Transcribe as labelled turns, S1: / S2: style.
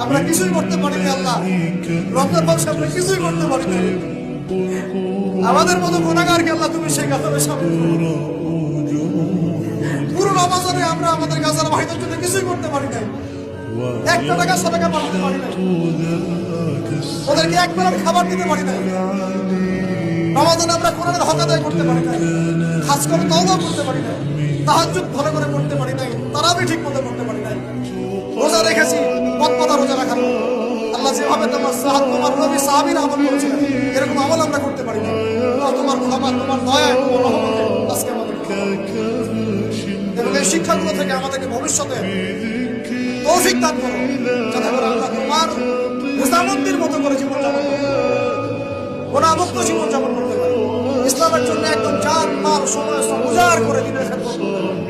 S1: আমরা কিছুই করতে পারিনি আল্লাহ, রমজান মাসে আমরা কিছুই করতে পারিনি। আমাদের মতো গুনাহগারকে আল্লাহ তুমি সেই কাতারে শামিল করো। পুরো রমজানে আমরা আমাদের গাজার ভাইদের জন্য কিছুই করতে পারি নাই, একটা টাকা সাদাকা পাঠাতে পারি নাই, ওদেরকে এক বেলার খাবার দিতে পারি নাই। রমজানে আমরা কোরআনের হক আদায় করতে পারি নাই, খাস করে তওবা করতে পারি নাই, তাহাজ্জুদ ভালো করে করতে পারি নাই, তারাবি ঠিক মতো করতে পারি নাই। রোজা রেখেছি, পথ রোজা রাখার আল্লাহ যেভাবে তোমার সাহায্য, তোমার নবী সাহাবীরা আমল করেছিলেন, এরকম আমল আমরা করতে পারি না। তোমার ক্ষমা, তোমার দয়া, তোমার রহমতে আজকে আমাদের এবং এই শিক্ষাগুলো থেকে আমাদেরকে ভবিষ্যতে তৌফিক দান করো, যাতে করে আমরা তোমার মুসামন্দির মতো করে জীবনযাপন করতে পারি, গুনাহমুক্ত জীবনযাপন করতে পারি, ইসলামের জন্য একদম জান মাল সময় উজাড় করে দিনের খেদমত করতে পারি।